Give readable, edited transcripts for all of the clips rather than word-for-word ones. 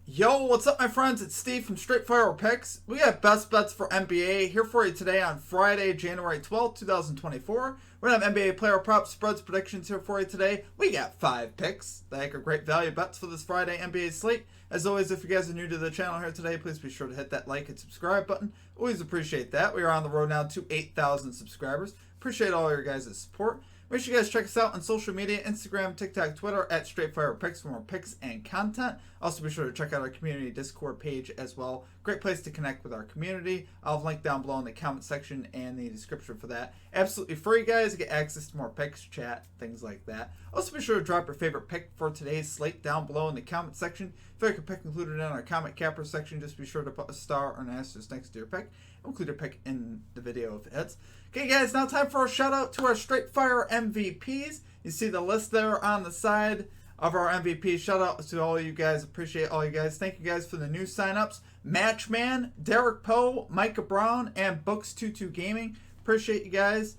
Yo, what's up, my friends? It's Steve from Straight Fire Picks. We got best bets for NBA here for you today on Friday, January 12th, 2024. We're going to have NBA player props, spreads, predictions here for you today. We got 5 picks that are great value bets for this Friday NBA slate. As always, if you guys are new to the channel here today, please be sure to hit that like and subscribe button. Always appreciate that. We are on the road now to 8,000 subscribers. Appreciate all your guys' support. Make sure you guys check us out on social media, Instagram, TikTok, Twitter, at Straightfire Picks for more picks and content. Also, be sure to check out our community Discord page as well. Great place to connect with our community. I'll have a link down below in the comment section and the description for that. Absolutely free, guys, to get access to more picks, chat, things like that. Also, be sure to drop your favorite pick for today's slate down below in the comment section. If you like a pick included in our comment capper section, just be sure to put a star or an asterisk next to your pick. Include your pick in the video if it hits. Okay, guys, now time for a shout out to our Straight Fire MVPs. You see the list there on the side of our MVPs. Shout out to all you guys. Appreciate all you guys. Thank you guys for the new signups. Matchman, Derek Poe, Micah Brown, and Books22 Gaming. Appreciate you guys.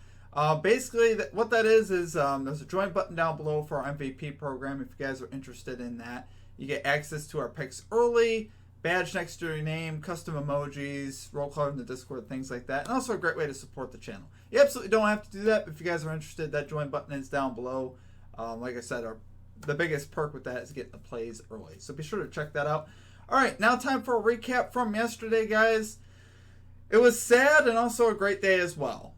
Basically, what that is there's a join button down below for our MVP program. If you guys are interested in that, you get access to our picks early. Badge next to your name, custom emojis, roll call in the Discord, things like that. And also a great way to support the channel. You absolutely don't have to do that, but if you guys are interested, that join button is down below. Like I said, the biggest perk with that is getting the plays early. So be sure to check that out. All right, now time for a recap from yesterday, guys. It was sad and also a great day as well.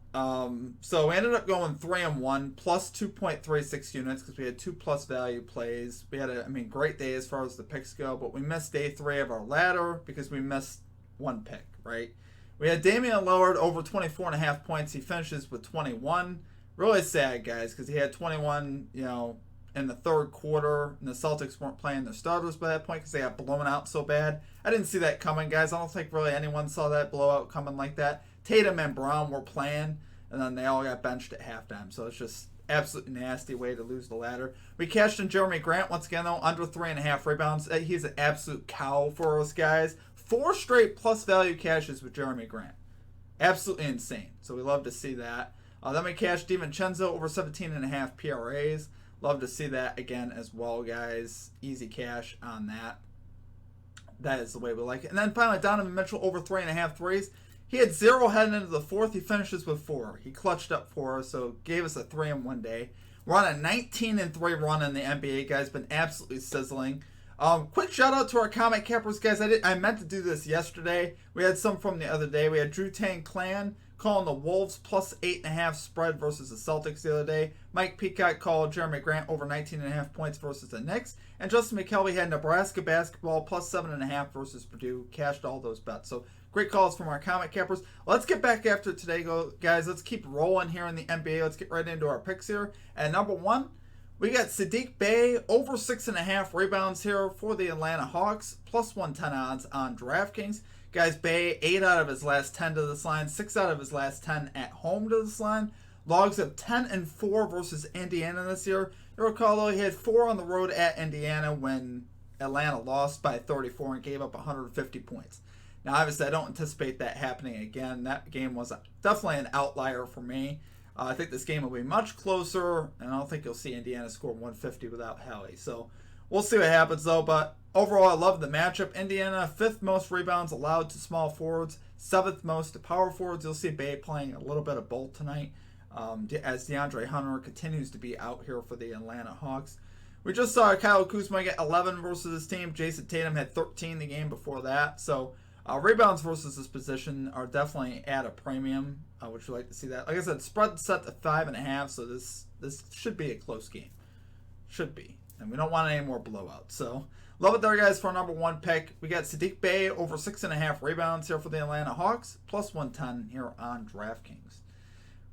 So we ended up going 3-1 plus 2.36 units because we had 2+ value plays. We had a great day as far as the picks go, but we missed day 3 of our ladder because we missed one pick, right? We had Damian Lillard over 24.5 points. He finishes with 21. Really sad, guys, because he had 21, in the third quarter, and the Celtics weren't playing their starters by that point because they got blown out so bad. I didn't see that coming, guys. I don't think really anyone saw that blowout coming like that. Tatum and Brown were playing, and then they all got benched at halftime. So it's just absolutely nasty way to lose the ladder. We cashed in Jeremy Grant once again, though, under 3.5 rebounds. He's an absolute cow for us, guys. 4 straight plus value cashes with Jeremy Grant. Absolutely insane. So we love to see that. Then we cashed DiVincenzo over 17.5 PRAs. Love to see that again as well, guys. Easy cash on that. That is the way we like it. And then finally, Donovan Mitchell over 3.5 threes. He had 0 heading into the fourth. He finishes with 4. He clutched up 4, so gave us a 3 in one day. We're on a 19-3 run in the NBA, guys. Been absolutely sizzling. Quick shout out to our comment cappers, guys. I meant to do this yesterday. We had some from the other day. We had Drew Tang Clan calling the Wolves plus 8.5 spread versus the Celtics the other day. Mike Peacock called Jeremy Grant over 19.5 points versus the Knicks. And Justin McKelvey had Nebraska basketball plus 7.5 versus Purdue. Cashed all those bets. So great calls from our comment cappers. Let's get back after it today, guys. Let's keep rolling here in the NBA. Let's get right into our picks here. And number 1, we got Saddiq Bey over 6.5 rebounds here for the Atlanta Hawks. Plus 110 odds on DraftKings. Guys, Bey, 8 out of his last 10 to this line, 6 out of his last 10 at home to this line. Logs of 10-4 versus Indiana this year. You recall, though, he had 4 on the road at Indiana when Atlanta lost by 34 and gave up 150 points. Now, obviously, I don't anticipate that happening again. That game was definitely an outlier for me. I think this game will be much closer, and I don't think you'll see Indiana score 150 without Hallie. So we'll see what happens, though. But overall, I love the matchup. Indiana, 5th most rebounds allowed to small forwards, 7th most to power forwards. You'll see Bey playing a little bit of both tonight as DeAndre Hunter continues to be out here for the Atlanta Hawks. We just saw Kyle Kuzma get 11 versus his team. Jason Tatum had 13 the game before that. So rebounds versus this position are definitely at a premium, which we like to see that. Like I said, spread set to 5.5, so this should be a close game. Should be. And we don't want any more blowouts. So love it there, guys, for our number 1 pick. We got Saddiq Bey over 6.5 rebounds here for the Atlanta Hawks. Plus 110 here on DraftKings.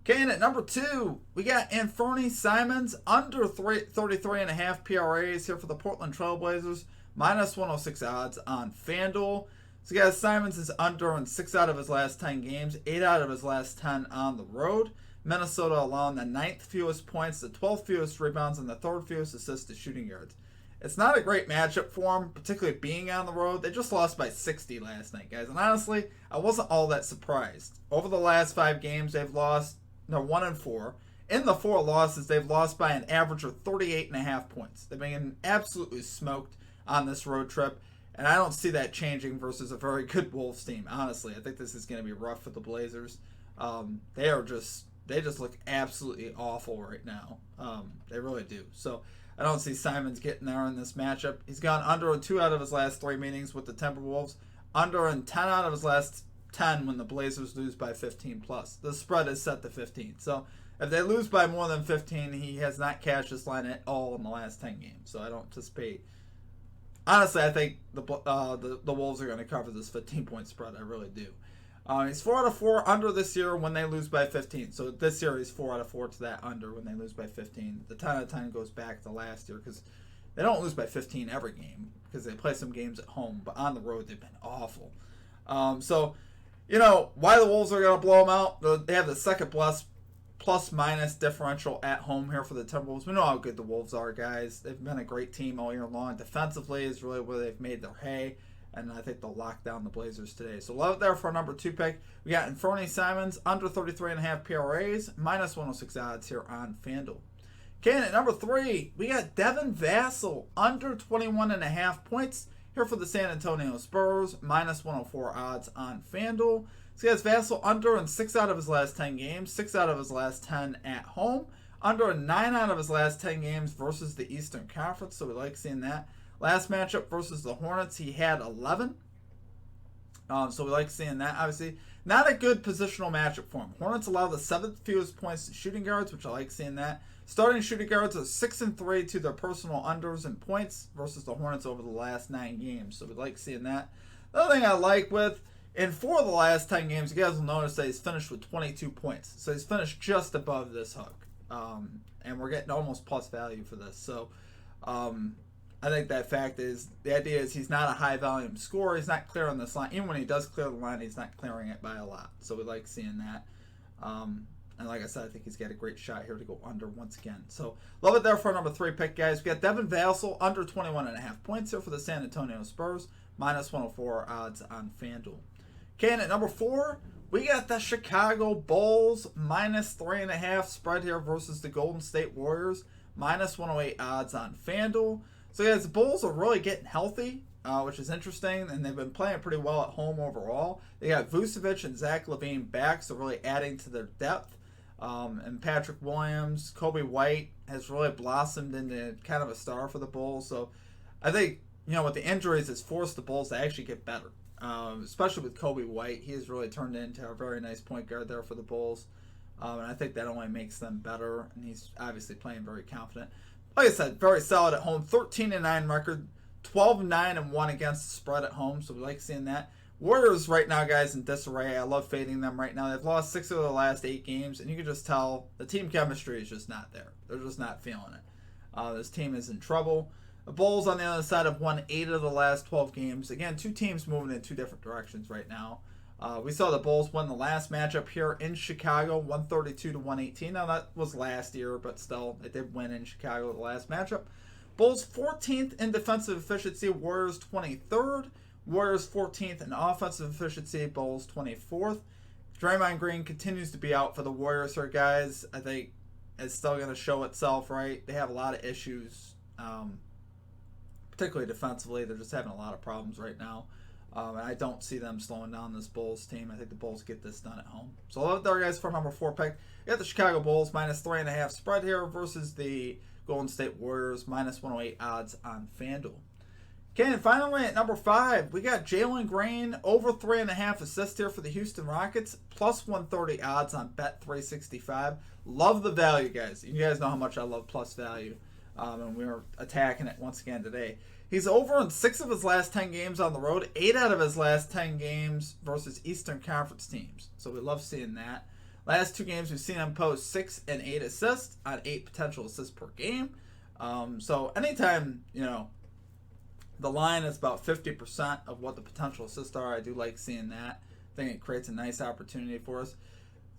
Okay, and at number 2, we got Anthony Simons under 33.5 PRAs here for the Portland Trailblazers. Minus 106 odds on FanDuel. So, guys, Simons is under in 6 out of his last 10 games, 8 out of his last 10 on the road. Minnesota allowing the 9th fewest points, the 12th fewest rebounds, and the 3rd fewest assists to shooting yards. It's not a great matchup for him, particularly being on the road. They just lost by 60 last night, guys. And honestly, I wasn't all that surprised. Over the last 5 games, they've lost, they're 1-4. In the 4 losses, they've lost by an average of 38.5 points. They've been absolutely smoked on this road trip. And I don't see that changing versus a very good Wolves team. Honestly, I think this is going to be rough for the Blazers. They just look absolutely awful right now. They really do. So I don't see Simons getting there in this matchup. He's gone under in 2 out of his last 3 meetings with the Timberwolves. Under in 10 out of his last 10 when the Blazers lose by 15 plus. The spread is set to 15. So if they lose by more than 15, he has not cashed this line at all in the last 10 games. So I don't anticipate. Honestly, I think the Wolves are going to cover this 15-point spread. I really do. He's 4 out of 4 under this year when they lose by 15. So this year he's 4 out of 4 to that under when they lose by 15. The 10 out of 10 goes back to last year because they don't lose by 15 every game because they play some games at home. But on the road, they've been awful. So, why the Wolves are going to blow them out? They have the second plus-minus differential at home here for the Timberwolves. We know how good the Wolves are, guys. They've been a great team all year long. Defensively is really where they've made their hay, and I think they'll lock down the Blazers today. So love it there for our number 2 pick. We got Anthony Simons, under 33.5 PRAs, minus 106 odds here on FanDuel. Okay, and at number 3, we got Devin Vassell, under 21.5 points here for the San Antonio Spurs, minus 104 odds on FanDuel. So he has Vassell under in 6 out of his last 10 games, 6 out of his last 10 at home, under in 9 out of his last 10 games versus the Eastern Conference, so we like seeing that. Last matchup versus the Hornets, he had 11. So we like seeing that, obviously. Not a good positional matchup for him. Hornets allow the 7th fewest points to shooting guards, which I like seeing that. Starting shooting guards are 6-3 to their personal unders in points versus the Hornets over the last 9 games. So we like seeing that. The other thing I like with, in 4 of the last 10 games, you guys will notice that he's finished with 22 points. So he's finished just above this hook. And we're getting almost plus value for this. So I think that fact is, the idea is he's not a high volume scorer. He's not clearing this line. Even when he does clear the line, he's not clearing it by a lot. So we like seeing that. And like I said, I think he's got a great shot here to go under once again. So love it there for our number 3 pick, guys. We got Devin Vassell, under 21.5 points here for the San Antonio Spurs, minus 104 odds on FanDuel. Okay, and at number 4, we got the Chicago Bulls, minus 3.5 spread here versus the Golden State Warriors, minus 108 odds on FanDuel. So guys, the Bulls are really getting healthy, which is interesting, and they've been playing pretty well at home overall. They got Vucevic and Zach LaVine back, so really adding to their depth. And Patrick Williams, Kobe White has really blossomed into kind of a star for the Bulls. So I think, with the injuries, it's forced the Bulls to actually get better, especially with Kobe White. He has really turned into a very nice point guard there for the Bulls. And I think that only makes them better, and he's obviously playing very confident. Like I said, very solid at home, 13-9 record, 12-9-1 against the spread at home, so we like seeing that. Warriors right now, guys, in disarray. I love fading them right now. They've lost 6 of the last 8 games, and you can just tell the team chemistry is just not there. They're just not feeling it. This team is in trouble. The Bulls, on the other side, have won 8 of the last 12 games. Again, 2 teams moving in 2 different directions right now. We saw the Bulls win the last matchup here in Chicago, 132-118. Now, that was last year, but still, they did win in Chicago the last matchup. Bulls 14th in defensive efficiency, Warriors 23rd. Warriors 14th in offensive efficiency, Bulls 24th. Draymond Green continues to be out for the Warriors here, guys. I think it's still going to show itself, right? They have a lot of issues, particularly defensively. They're just having a lot of problems right now. And I don't see them slowing down this Bulls team. I think the Bulls get this done at home. So I love it there, guys, for number 4 pick. You got the Chicago Bulls, minus 3.5 spread here versus the Golden State Warriors, minus 108 odds on FanDuel. Okay, and finally at number 5, we got Jalen Green, over 3.5 assists here for the Houston Rockets, plus 130 odds on Bet365. Love the value, guys. You guys know how much I love plus value, and we're attacking it once again today. He's over in 6 of his last 10 games on the road, 8 out of his last 10 games versus Eastern Conference teams. So we love seeing that. Last 2 games, we've seen him post 6 and 8 assists on 8 potential assists per game. So anytime, the line is about 50% of what the potential assists are, I do like seeing that. I think it creates a nice opportunity for us.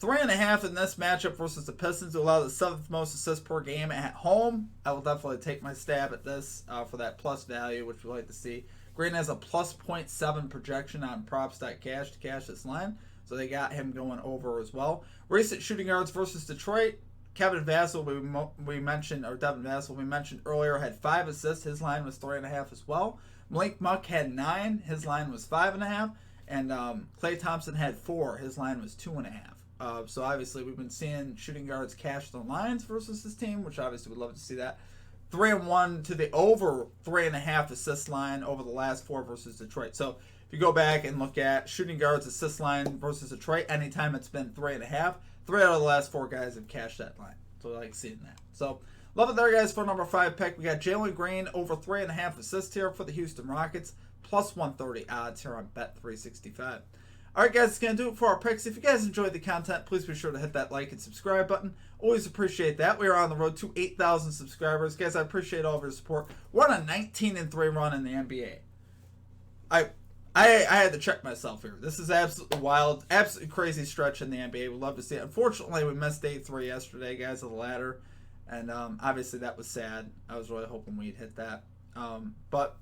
3.5 in this matchup versus the Pistons, who allow the 7th most assists per game at home. I will definitely take my stab at this for that plus value, which we like to see. Green has a plus 0.7 projection on props.cash to cash this line, so they got him going over as well. Recent shooting yards versus Detroit. Kevin Vassell, Devin Vassell, we mentioned earlier, had 5 assists. His line was 3.5 as well. Malik Monk had 9. His line was 5.5. And Klay Thompson had 4. His line was 2.5. So obviously we've been seeing shooting guards cash the lines versus this team, which obviously we'd love to see that. 3-1 to the over 3.5 assist line over the last 4 versus Detroit. So if you go back and look at shooting guards assist line versus Detroit, anytime it's been 3.5, 3 out of the last 4 guys have cashed that line. So I like seeing that. So love it there, guys, for number 5 pick. We got Jalen Green over 3.5 assists here for the Houston Rockets. Plus 130 odds here on Bet365. Alright, guys, that's going to do it for our picks. If you guys enjoyed the content, please be sure to hit that like and subscribe button. Always appreciate that. We are on the road to 8,000 subscribers. Guys, I appreciate all of your support. We're on a 19-3 run in the NBA. I had to check myself here. This is absolutely wild, absolutely crazy stretch in the NBA. We'd love to see it. Unfortunately, we missed day 3 yesterday, guys, of the ladder. And obviously that was sad. I was really hoping we'd hit that. But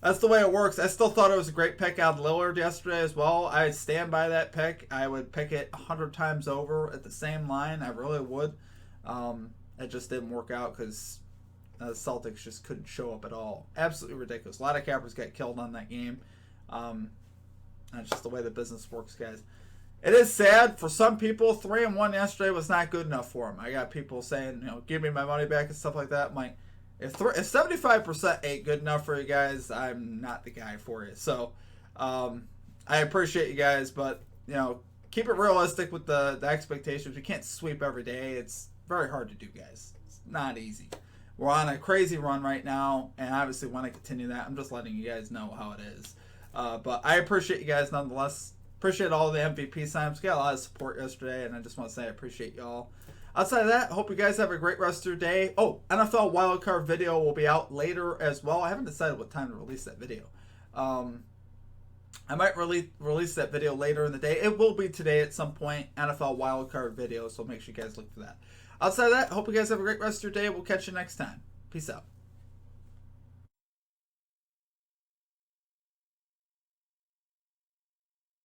that's the way it works. I still thought it was a great pick out of Lillard yesterday as well. I stand by that pick. I would pick it 100 times over at the same line. I really would. It just didn't work out because the Celtics just couldn't show up at all. Absolutely ridiculous. A lot of cappers got killed on that game. That's just the way the business works, guys. It is sad for some people. 3-1 yesterday was not good enough for them. I got people saying, give me my money back and stuff like that. I'm like, if 75% ain't good enough for you guys, I'm not the guy for you. So, I appreciate you guys, but, keep it realistic with the expectations. We can't sweep every day. It's very hard to do, guys. It's not easy. We're on a crazy run right now, and obviously want to continue that. I'm just letting you guys know how it is. But I appreciate you guys nonetheless. Appreciate all the MVP signups. Got a lot of support yesterday, and I just want to say I appreciate y'all. Outside of that, hope you guys have a great rest of your day. Oh, NFL wildcard video will be out later as well. I haven't decided what time to release that video. I might release that video later in the day. It will be today at some point, NFL wildcard video, so make sure you guys look for that. Outside of that, hope you guys have a great rest of your day. We'll catch you next time. Peace out.